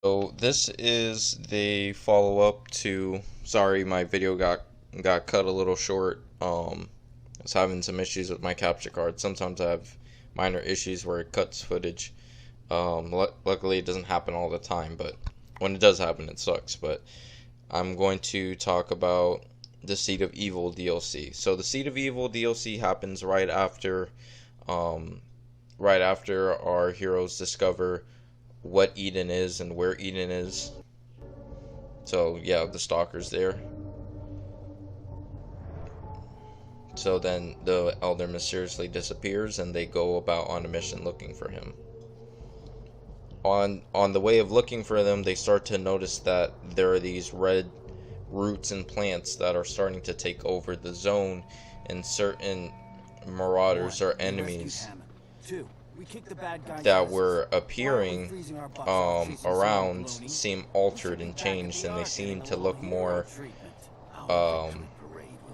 So this is the follow-up to, sorry, my video got cut a little short. I was having some issues with my capture card. Sometimes I have minor issues where it cuts footage. Luckily it doesn't happen all the time, but when it does happen it sucks. But I'm going to talk about the Seed of Evil DLC. So the Seed of Evil DLC happens um, right after our heroes discover what Eden is and where Eden is. So yeah, the stalker's there. So then the elder mysteriously disappears and they go about on a mission looking for him. On the way of looking for them, they start to notice that there are these red roots and plants that are starting to take over the zone, and certain marauders or enemies that were appearing around seem altered and changed, and they seem to look more um,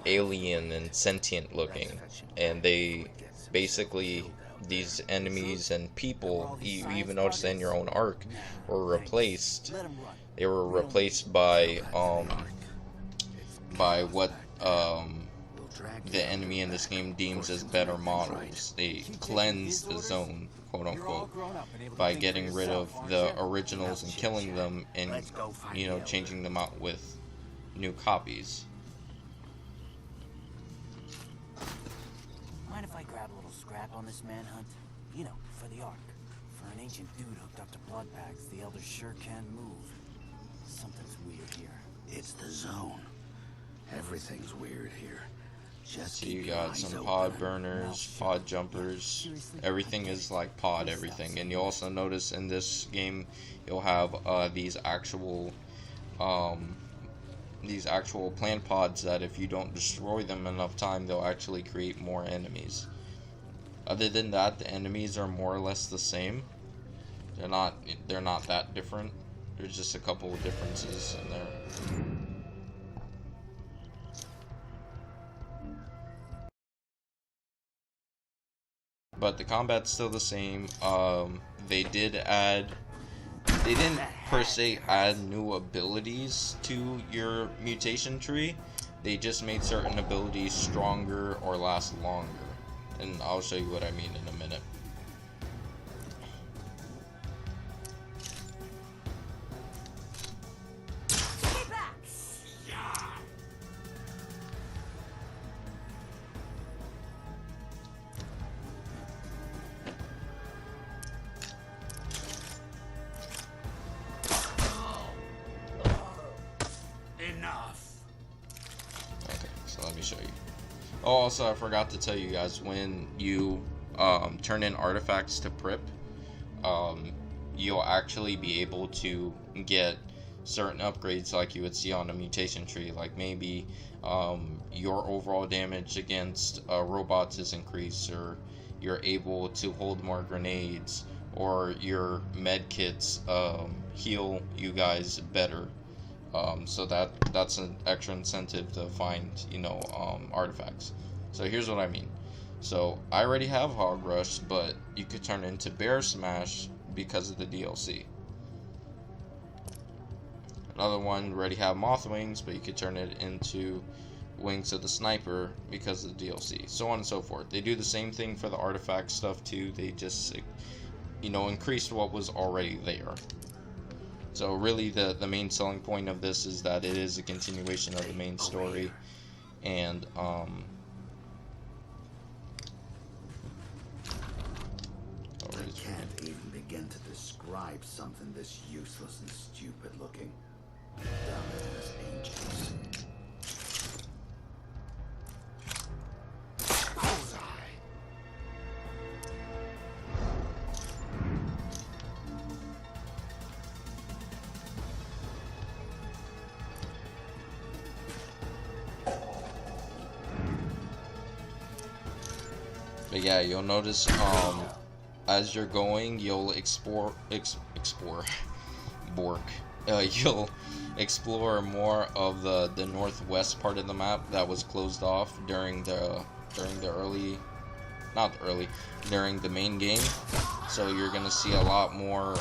alien and sentient looking. And they basically, these enemies and people, you even notice in your own arc, were replaced. They were replaced by what the enemy in this game deems as better models. They cleanse the zone, quote unquote, by getting rid of the originals and killing them, and changing them out with new copies. Mind if I grab a little scrap on this manhunt? You know, for the Ark. For an ancient dude hooked up to blood bags, the elders sure can move. Something's weird here. It's the zone. Everything's weird here. Just So you got some pod burners, pod jumpers. Everything is like pod everything. And you also notice in this game you'll have these actual plant pods that if you don't destroy them enough time, they'll actually create more enemies. Other than that, the enemies are more or less the same. They're not that different. There's just a couple of differences in there. But the combat's still the same. They didn't per se add new abilities to your mutation tree. They just made certain abilities stronger or last longer. And I'll show you what I mean in a minute. Okay, so let me show you. Oh, also I forgot to tell you guys, when you turn in artifacts to Prip, you'll actually be able to get certain upgrades like you would see on a mutation tree. Like maybe your overall damage against robots is increased, or you're able to hold more grenades, or your med kits heal you guys better. So that's an extra incentive to find, artifacts. So here's what I mean. So I already have Hog Rush, but you could turn it into Bear Smash because of the DLC. Another one, already have Moth Wings, but you could turn it into Wings of the Sniper because of the DLC. So on and so forth. They do the same thing for the artifact stuff too. They just, increased what was already there. So really the main selling point of this is that it is a continuation of the main story, and I can't even begin to describe something this useless and stupid looking. Dumbass angels. But yeah, you'll notice as you're going, you'll you'll explore more of the northwest part of the map that was closed off during the during the main game. So you're gonna see a lot more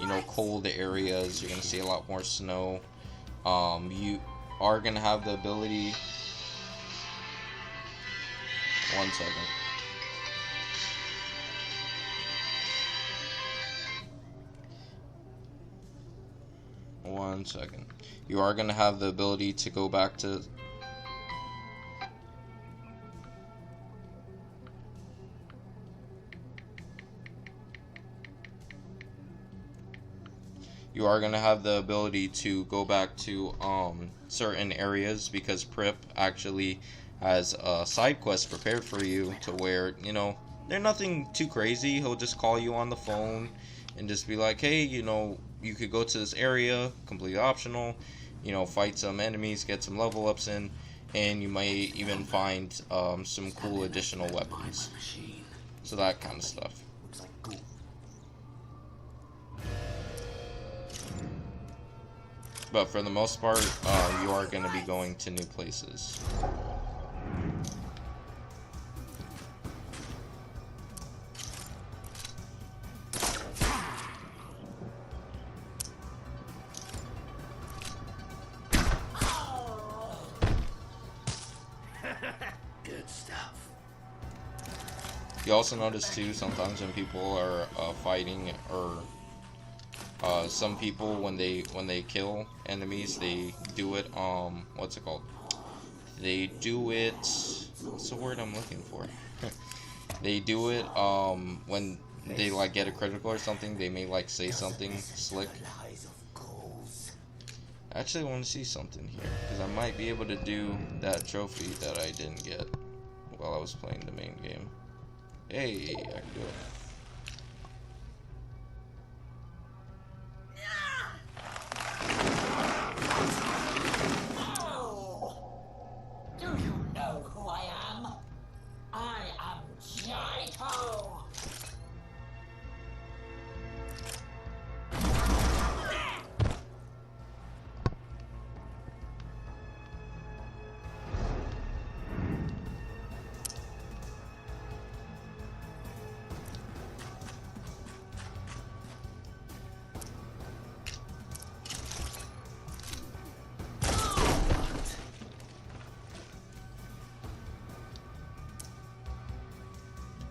you know, cold areas. You're gonna see a lot more snow. You are gonna have the ability. One second. One second. You are gonna have the ability to go back to. You are gonna have the ability to go back to certain areas, because Prip actually has a side quest prepared for you to where, you know, they're nothing too crazy. He'll just call you on the phone and just be like, hey, you know, you could go to this area, completely optional, you know, fight some enemies, get some level ups in, and you may even find some cool additional weapons. So that kind of stuff. But for the most part, you are going to be going to new places. Good stuff. You also notice too, sometimes when people are fighting, or some people when they kill enemies, they do it what's it called? They do it. What's the word I'm looking for? They do it when they like get a critical or something. They may like say something slick. I actually want to see something here, because I might be able to do that trophy that I didn't get while I was playing the main game. Hey, I can do it. Do you know who I am? I am Jaito!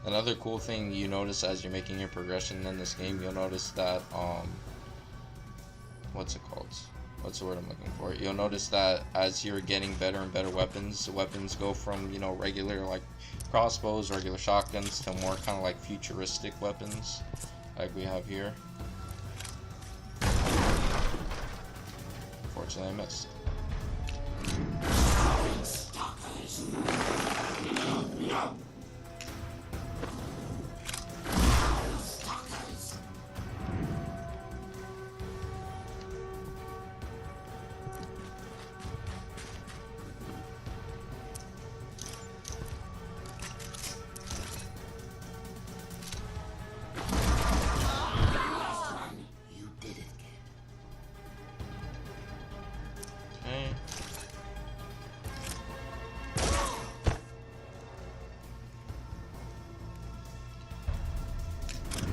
Another cool thing you notice as you're making your progression in this game, you'll notice that, what's it called? What's the word I'm looking for? You'll notice that as you're getting better and better weapons, the weapons go from, you know, regular, like, crossbows, regular shotguns, to more kind of like futuristic weapons, like we have here. Unfortunately, I missed.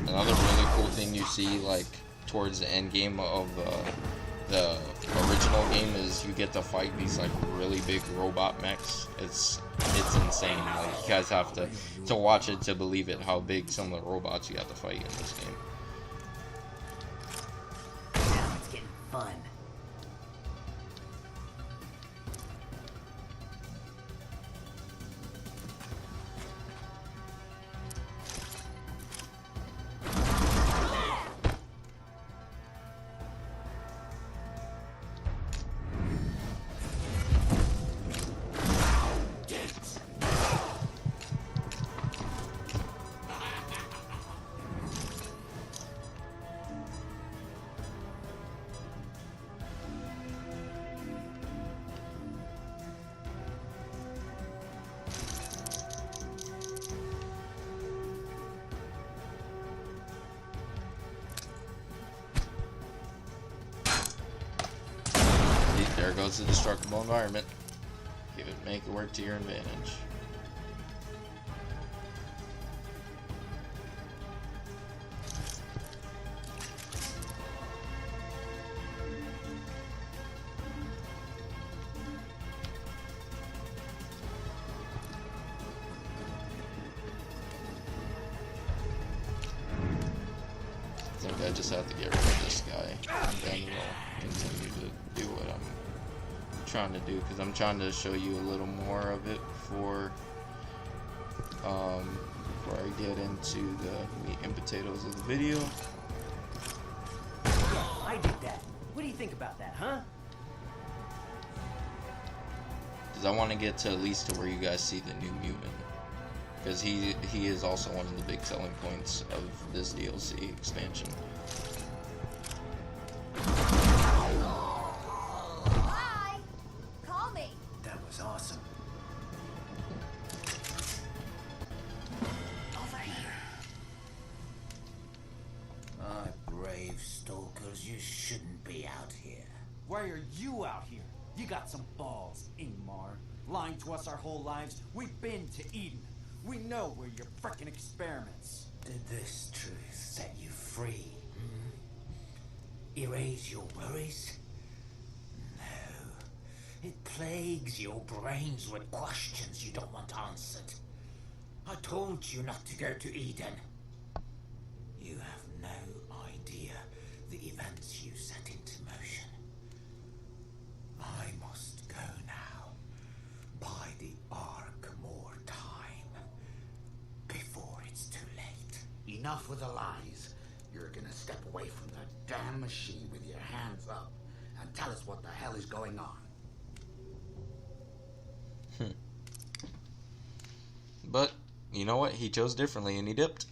Another really cool thing you see, like, towards the end game of the original game is you get to fight these, like, really big robot mechs. It's insane. Like, you guys have to watch it to believe it, how big some of the robots you have to fight in this game. Now it's getting fun. There goes the destructible environment. Make it work to your advantage. just have to get rid of this guy, and then we'll continue to do what I'm trying to do, because I'm trying to show you a little more of it before I get into the meat and potatoes of the video. I did that. What do you think about that, huh? Because I want to get to at least to where you guys see the new mutant. Because he is also one of the big selling points of this DLC expansion. Hi! Call me! That was awesome. Over here. Ah, brave stalkers, you shouldn't be out here. Why are you out here? You got some balls, Ingmar. Lying to us our whole lives. We've been to Eden. We know where your frickin' experiments. Did this truth set you free? Erase your worries? No. It plagues your brains with questions you don't want answered. I told you not to go to Eden. You have no idea the events you set into motion. I must go now. Buy the Ark more time. Before it's too late. Enough with the lies. You're gonna step away from the damn machine with your hands up and tell us what the hell is going on. But, you know what? He chose differently and he dipped.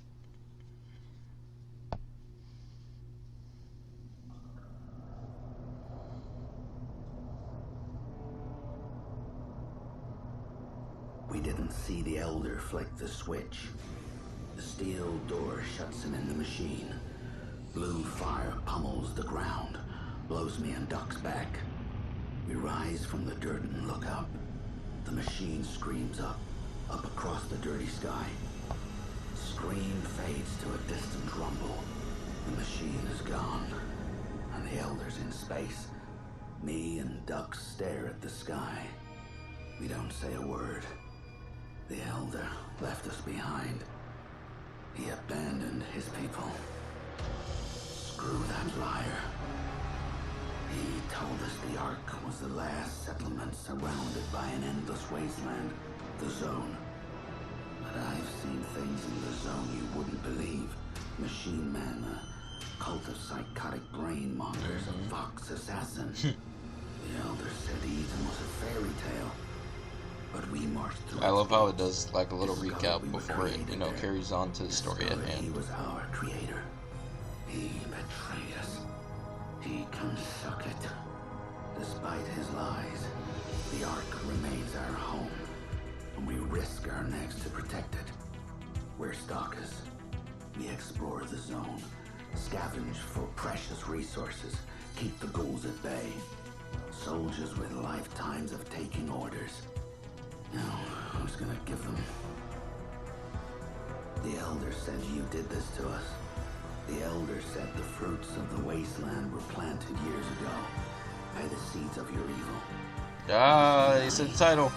We didn't see the Elder flick the switch. The steel door shuts him in the machine. Blue fire pummels the ground, blows me and Duck's back. We rise from the dirt and look up. The machine screams up across the dirty sky. Scream fades to a distant rumble. The machine is gone, and the Elder's in space. Me and Duck stare at the sky. We don't say a word. The Elder left us behind. He abandoned his people. Screw that liar. He told us the Ark was the last settlement surrounded by an endless wasteland, the Zone. But I've seen things in the Zone you wouldn't believe. Machine men, a cult of psychotic brain mongers, a fox assassin. The Elder said Eden was a fairy tale. But we marched through. I love how it does like a little recap before it, carries on to the story at He hand. was our creator. He betrayed us. He can suck it. Despite his lies, the Ark remains our home, and we risk our necks to protect it. We're stalkers. We explore the Zone, scavenge for precious resources, keep the ghouls at bay. Soldiers with lifetimes of taking orders. Now, who's gonna give them? The Elder said you did this to us. The Elder said the fruits of the wasteland were planted years ago by the seeds of your evil. Ah, he said the title.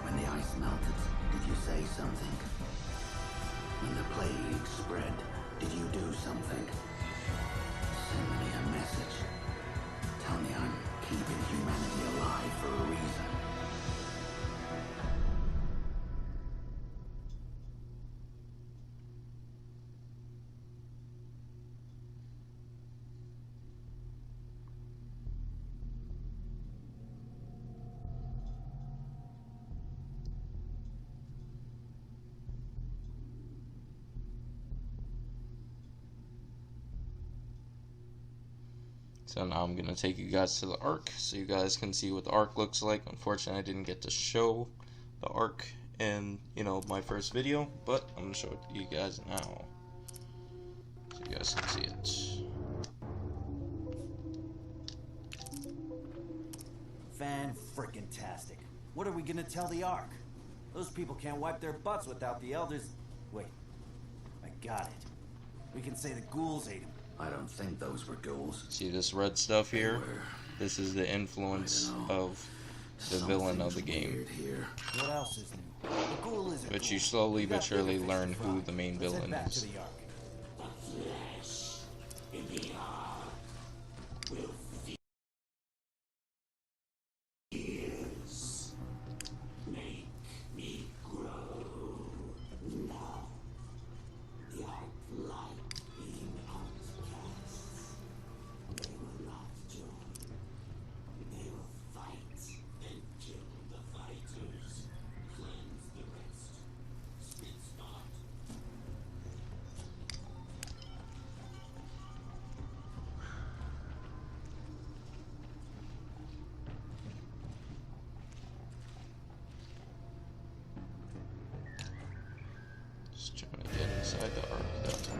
When the ice melted, did you say something? When the plague spread, did you do something? Send me a message. Tell me I'm keeping humanity alive for a reason. So now I'm gonna take you guys to the Ark so you guys can see what the Ark looks like. Unfortunately, I didn't get to show the Ark in, my first video, but I'm gonna show it to you guys now so you guys can see it. Fan-frickin-tastic. What are we gonna tell the Ark? Those people can't wipe their butts without the Elders. Wait, I got it. We can say the ghouls ate him. I don't think those were ghouls. See this red stuff here? This is the influence of the villain of the game. Here. What else is new? A ghoul is a But ghoul. you slowly We but got bigger surely fish learn to fry. who the main Let's head villain back is. to the Ark. Just trying to get inside the arc, that's all.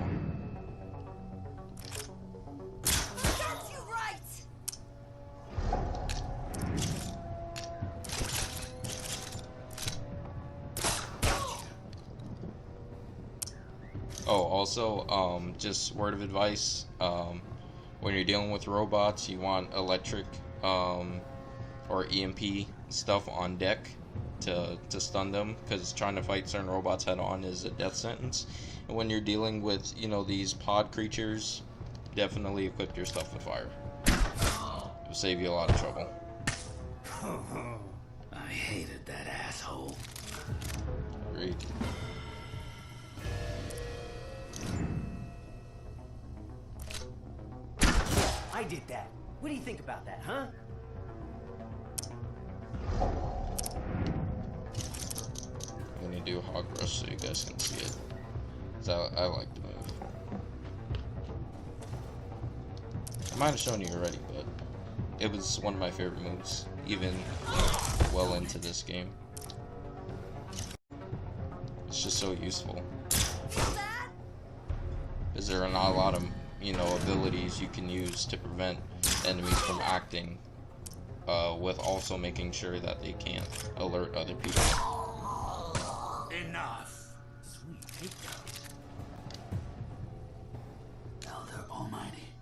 Got you right! Oh, also, just word of advice, when you're dealing with robots, you want electric, or EMP stuff on deck to stun them, because trying to fight certain robots head on is a death sentence. And when you're dealing with, you know, these pod creatures, definitely equip your stuff with fire. It'll save you a lot of trouble. I hated that asshole. Agreed. I did that. What do you think about that, huh? I'm gonna do Hog Rush so you guys can see it. 'Cause I like the move. I might have shown you already, but it was one of my favorite moves, even well into this game. It's just so useful. Because there are not a lot of, you know, abilities you can use to prevent enemies from acting, with also making sure that they can't alert other people. Enough. Sweet Elder Almighty,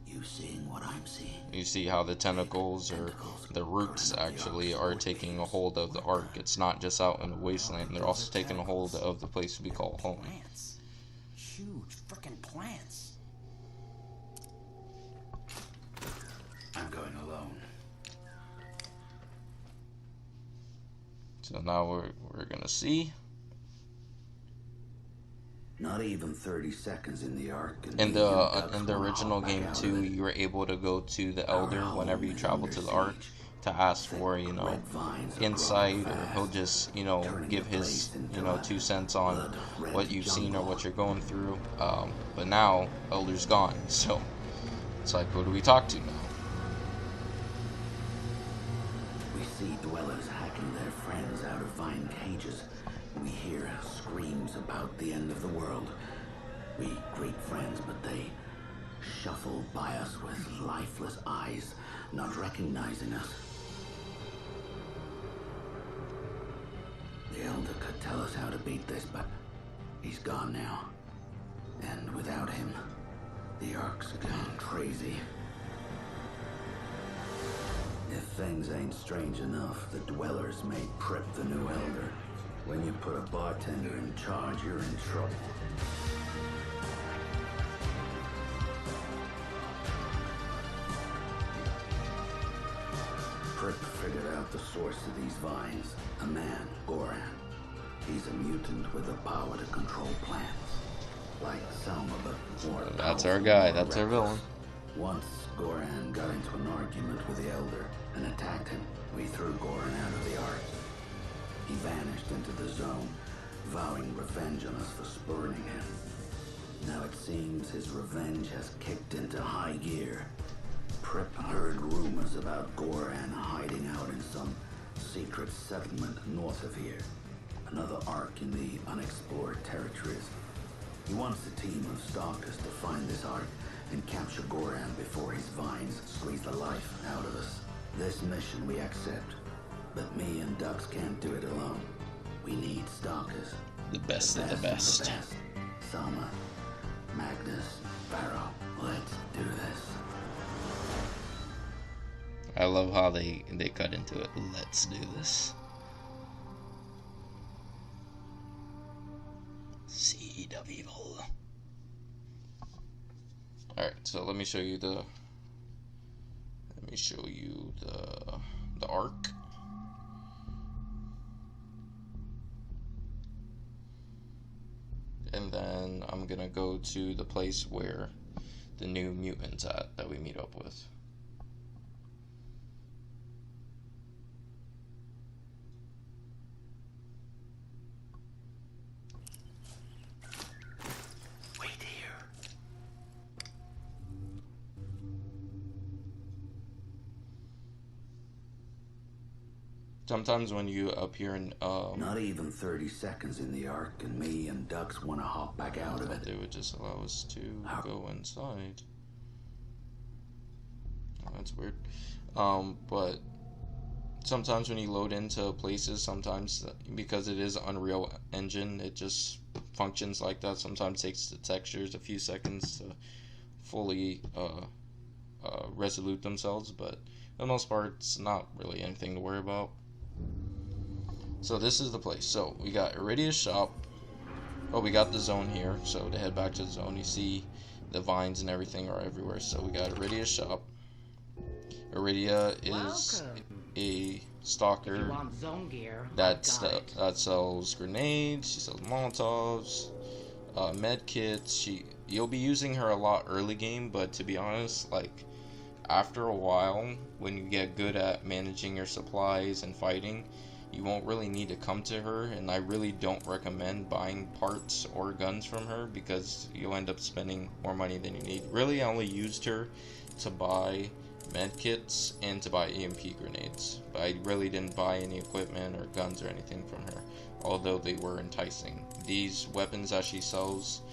you seeing what I'm seeing? You see how the tentacles, or the roots actually, are taking a hold of the Ark. It's not just out in the wasteland, they're also taking a hold of the place we call home. Plants. Huge frickin' plants. I'm going alone. So now we're gonna see. Not even 30 seconds in the Ark. In the original game too, you were able to go to the Elder whenever you travel to the Ark to ask for, you know, insight, or he'll just, you know, give his, you know, 2 cents on what you've seen or what you're going through. But now Elder's gone, so it's like, who do we talk to now? We see dwellers hacking their friends out of vine cages. We hear screams about the end of the world. We greet friends, but they shuffle by us with lifeless eyes, not recognizing us. The Elder could tell us how to beat this, but he's gone now. And without him, the Ark's gone crazy. If things ain't strange enough, the dwellers made Prip the new Elder. When you put a bartender in charge, you're in trouble. Prip figured out the source of these vines. A man, Goran. He's a mutant with the power to control plants. Like Selma, but more That's our powerful, guy, more that's our reckless. villain. Once Goran got into an argument with the Elder and attacked him, we threw Goran out of the Ark. He vanished into the zone, vowing revenge on us for spurning him. Now it seems his revenge has kicked into high gear. Prip heard rumors about Goran hiding out in some secret settlement north of here. Another Ark in the unexplored territories. He wants a team of stalkers to find this Ark and capture Goran before his vines squeeze the life out of us. This mission we accept, but me and Dux can't do it alone. We need stalkers. The best of the best. Selma, Magnus, Barrow, let's do this. I love how they cut into it. Let's do this. Seed of evil. Alright, so let me show you the arc. And then I'm gonna go to the place where the new mutant's at that we meet up with. Wait here. Sometimes when you appear in Not even 30 seconds in the Ark, and me and Dux want to hop back out of it. they would just allow us to go inside. Oh, that's weird. But sometimes when you load into places, sometimes because it is Unreal Engine, it just functions like that. Sometimes takes the textures a few seconds to fully resolute themselves, but for the most part, it's not really anything to worry about. So this is the place. So we got Iridia's shop. Oh, we got the zone here. So to head back to the zone, you see the vines and everything are everywhere. So we got Iridia's shop. Iridia is a stalker that sells grenades. She sells Molotovs, med kits. You'll be using her a lot early game, but to be honest, like after a while, when you get good at managing your supplies and fighting, you won't really need to come to her, and I really don't recommend buying parts or guns from her because you'll end up spending more money than you need. Really, I only used her to buy medkits and to buy EMP grenades, but I really didn't buy any equipment or guns or anything from her, although they were enticing. These weapons that she sells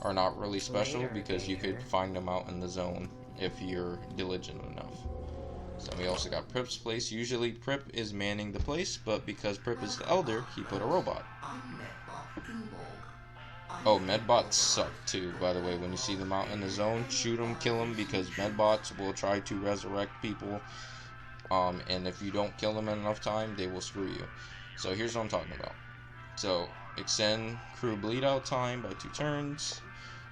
are not really special because you could find them out in the zone if you're diligent enough. So we also got Prip's place. Usually Prip is manning the place, but because Prip is the elder, he put a robot. Oh, medbots suck too, by the way. When you see them out in the zone, shoot them, kill them, because medbots will try to resurrect people. And if you don't kill them in enough time, they will screw you. So here's what I'm talking about. So extend crew bleed out time by 2 turns.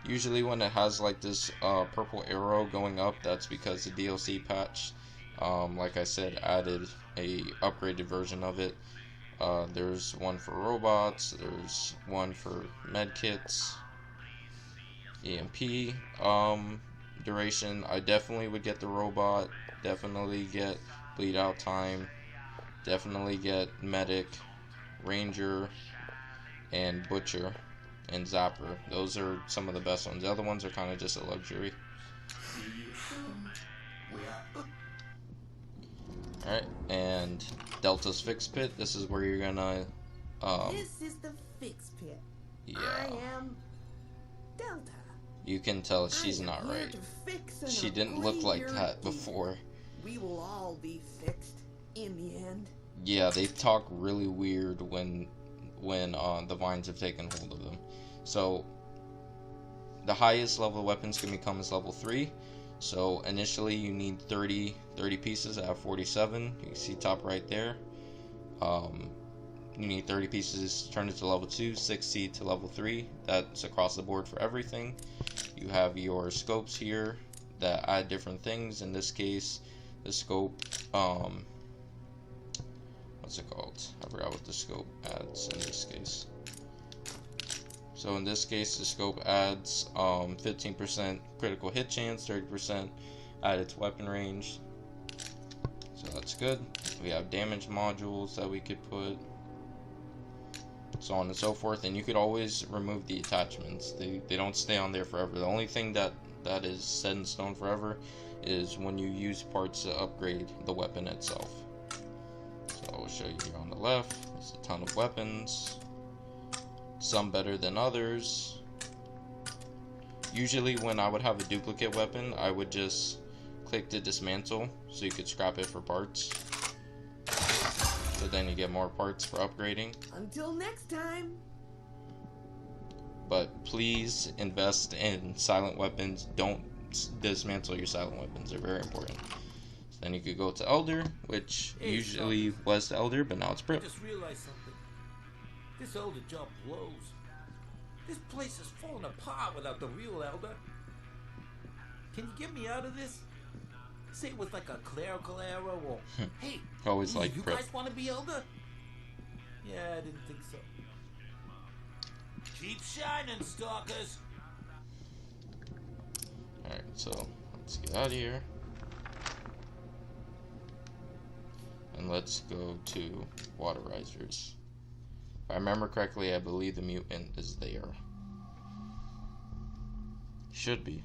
Usually when it has like this purple arrow going up, that's because the DLC patch, like I said, added a upgraded version of it. There's one for robots, there's one for medkits, EMP. Duration, I definitely would get the robot, definitely get bleed out time, definitely get medic, ranger, and butcher, and zapper. Those are some of the best ones. The other ones are kind of just a luxury. Alright, and Delta's Fix Pit. This is where you're gonna This is the Fix Pit. yeah. I am Delta. You can tell she's I am not here right. to fix and She didn't look like upgrade that your before. gear. We will all be fixed in the end. Yeah, they talk really weird when the vines have taken hold of them. So the highest level weapons can become is level 3. So initially you need 30 pieces. I have 47. You can see top right there. You need 30 pieces to turn it to level 2, 60 to level 3. That's across the board for everything. You have your scopes here that add different things. In this case, the scope, what's it called? I forgot what the scope adds in this case. So in this case, the scope adds 15% critical hit chance, 30% added to weapon range. So that's good. We have damage modules that we could put, so on and so forth. And you could always remove the attachments. They don't stay on there forever. The only thing that is set in stone forever is when you use parts to upgrade the weapon itself. So I'll show you here on the left. There's a ton of weapons. Some better than others. Usually when I would have a duplicate weapon, I would just click to dismantle so you could scrap it for parts. So then you get more parts for upgrading. Until next time. But please invest in silent weapons. Don't dismantle your silent weapons. They're very important. So then you could go to Elder, which usually was the Elder, but now it's Prip. I just realized something. This Elder job blows. This place is falling apart without the real Elder. Can you get me out of this? Say it was like a clerical error, or hey, Always like you Prip. guys want to be Elder? Yeah, I didn't think so. Keep shining, stalkers. Alright, so let's get out of here. And let's go to Water Risers. If I remember correctly, I believe the mutant is there. Should be.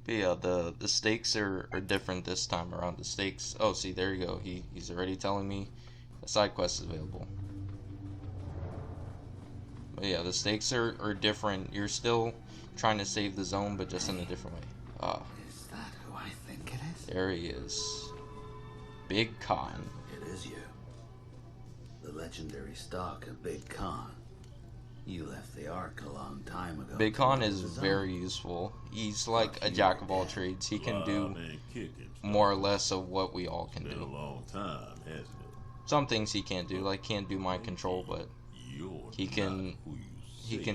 But yeah, the stakes are different this time around. The stakes. Oh, see, there you go. He's already telling me the side quest is available. But yeah, the stakes are different. You're still trying to save the zone, but just in a different way. Ah, Is that who I think it is? there he is. Big Con. It is you. The legendary stalker, Big Con. You left the Ark a long time ago. Big Con is very useful. He's like a jack of all trades. He can do more or less of what we all can Been a do. long time, hasn't it? Some things he can't do, like can't do mind control, but he can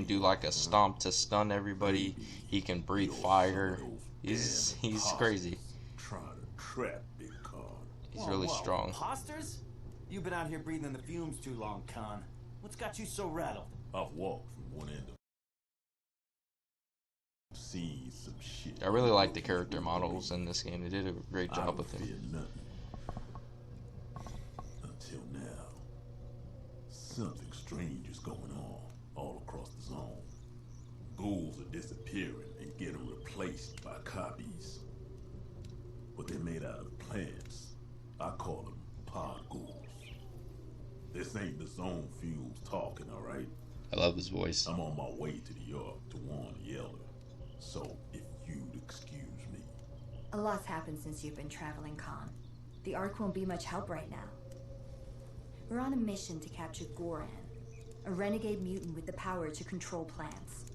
do like a stomp to stun everybody. He can breathe fire. He's crazy. Trying to trap Big Con. He's really strong. Imposters? You've been out here breathing the fumes too long, Khan. What's got you so rattled? I've walked from one end of seen some shit. I really like the character models in this game. They did a great job with I them. fear nothing. Until now. Something strange is going on all across the zone. Ghouls are disappearing and getting replaced by copies. But they're made out of plants. I call them pod ghouls. This ain't the zone fuels talking, alright? I love his voice. I'm on my way to the Ark to warn the Elder. So, if you'd excuse me. A lot's happened since you've been traveling, Khan. The Ark won't be much help right now. We're on a mission to capture Goran, a renegade mutant with the power to control plants.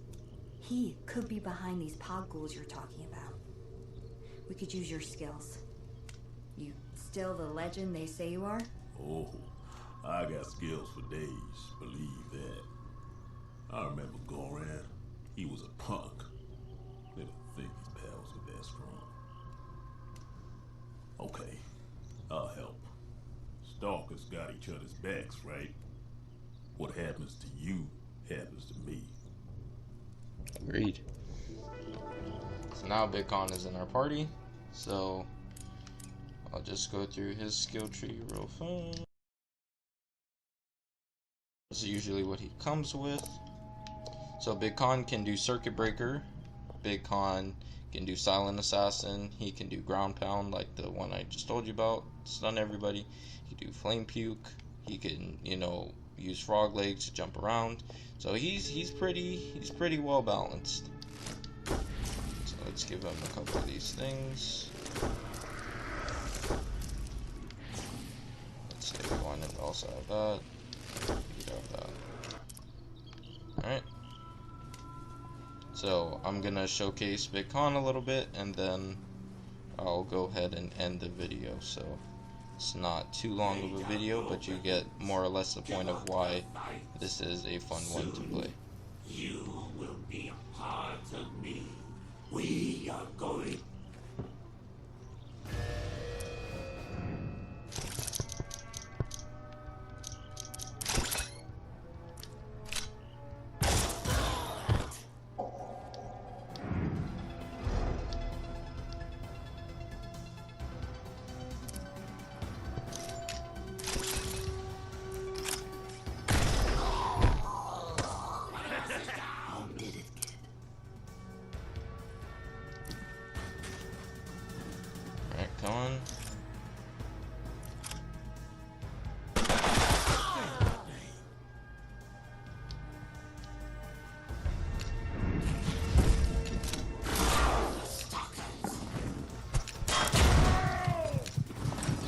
He could be behind these pod ghouls you're talking about. We could use your skills. You still the legend they say you are? Oh, I got skills for days, believe that. I remember Goran. He was a punk. Didn't think his powers were that strong. Okay, I'll help. Stalkers got each other's backs, right? What happens to you happens to me. Agreed. So now Big Con is in our party. So I'll just go through his skill tree real fast. This is usually what he comes with. So Big Con can do Circuit Breaker. Big Con can do Silent Assassin. He can do Ground Pound like the one I just told you about. Stun everybody. He can do Flame Puke. He can, you know, use Frog Legs to jump around. So he's pretty well balanced. So let's give him a couple of these things. Let's take one and also have that. You have that. Alright. So I'm gonna showcase Big Con a little bit and then I'll go ahead and end the video. So it's not too long of a video, but you get more or less the point of why this is a fun one to play. You will be a part of me. We are going. How did it get? Alright, come on.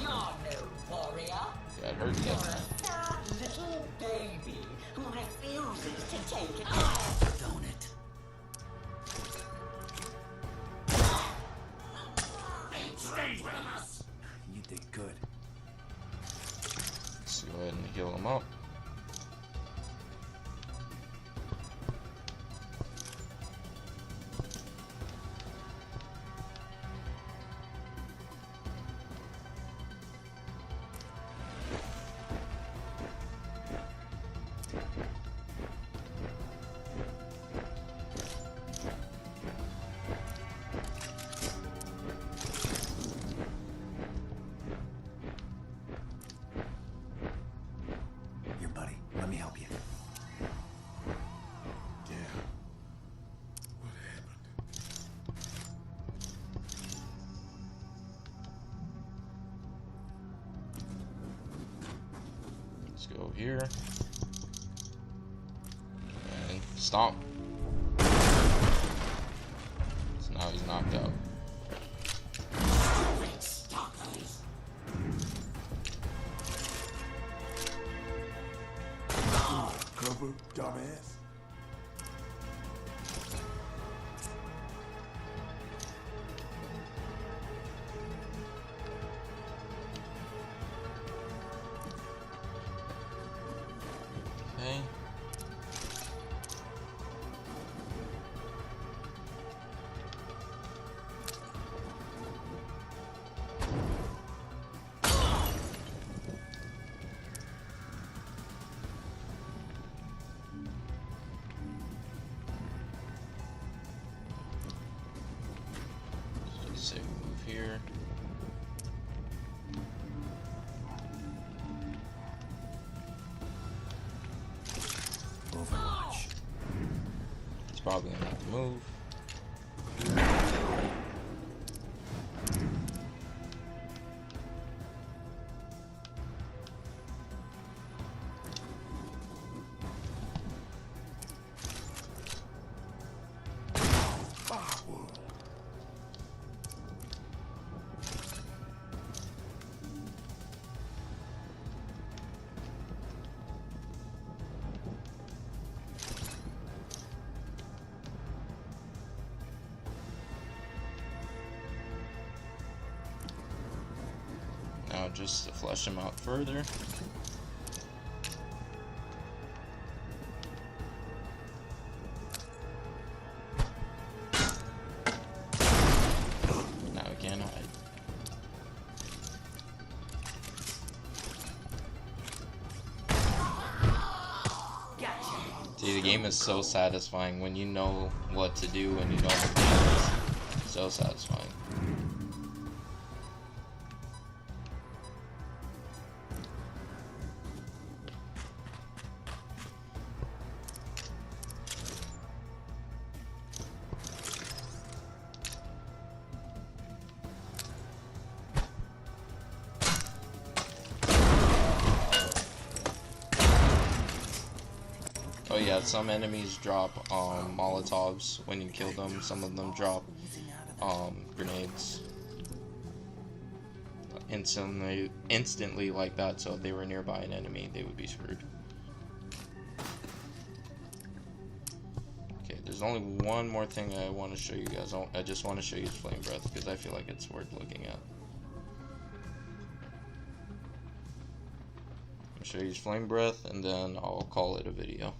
You're no warrior. Yeah, it hurt You're you. a sad little baby who refuses to take it off. Don't it? Stay from us. You did good. Let's go ahead and heal him up. here. And stomp. So now he's knocked out. Cover, dumbass. Okay. Safe move here. Overwatch. It's probably gonna have to move. Now just to flesh him out further. Now we can't hide. See, the game is so satisfying when you know what to do and you know what to do. It's so satisfying. Oh yeah, some enemies drop Molotovs when you kill them. Some of them drop grenades instantly like that. So if they were nearby an enemy, they would be screwed. Okay, there's only one more thing I want to show you guys. I just want to show you his flame breath because I feel like it's worth looking at. I'll show you his flame breath and then I'll call it a video.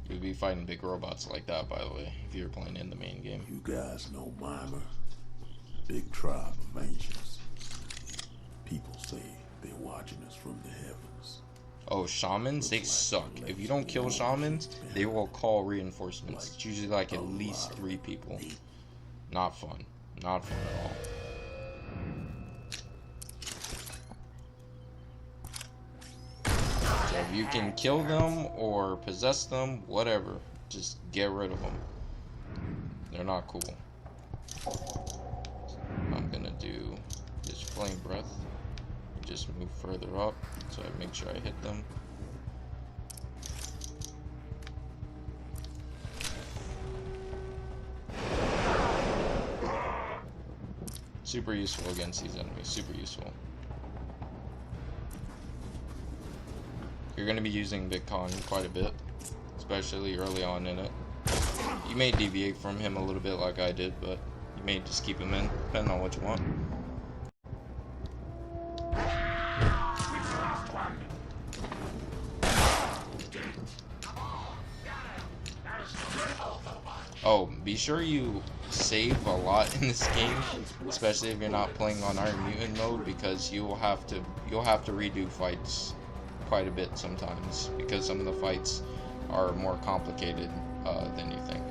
You'd be fighting big robots like that, by the way, if you were playing in the main game. You guys know Mimer? Big tribe of ancients. People say they're watching us from the heavens. Oh, shamans? They suck. If you don't kill shamans, they will call reinforcements. It's usually like at least 3 people. Not fun. Not fun at all. So if you can kill them or possess them, whatever, just get rid of them. They're not cool. I'm gonna do this flame breath. Just move further up so I make sure I hit them. Super useful against these enemies, super useful. You're going to be using Big Con quite a bit, especially early on in it. You may deviate from him a little bit like I did, but you may just keep him in, depending on what you want. Oh, be sure you save a lot in this game, especially if you're not playing on Iron Mutant mode, because you'll have to redo fights quite a bit sometimes, because some of the fights are more complicated than you think.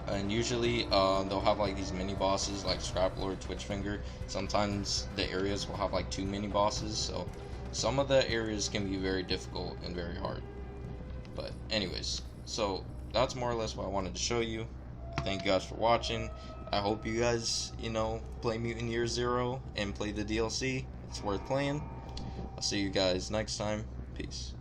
And usually they'll have like these mini bosses like Scrap Lord, Twitchfinger. Sometimes the areas will have like 2 mini bosses, so some of the areas can be very difficult and very hard. But anyways, so that's more or less what I wanted to show you. Thank you guys for watching. I hope you guys, play Mutant Year Zero and play the DLC. It's worth playing. I'll see you guys next time. Peace.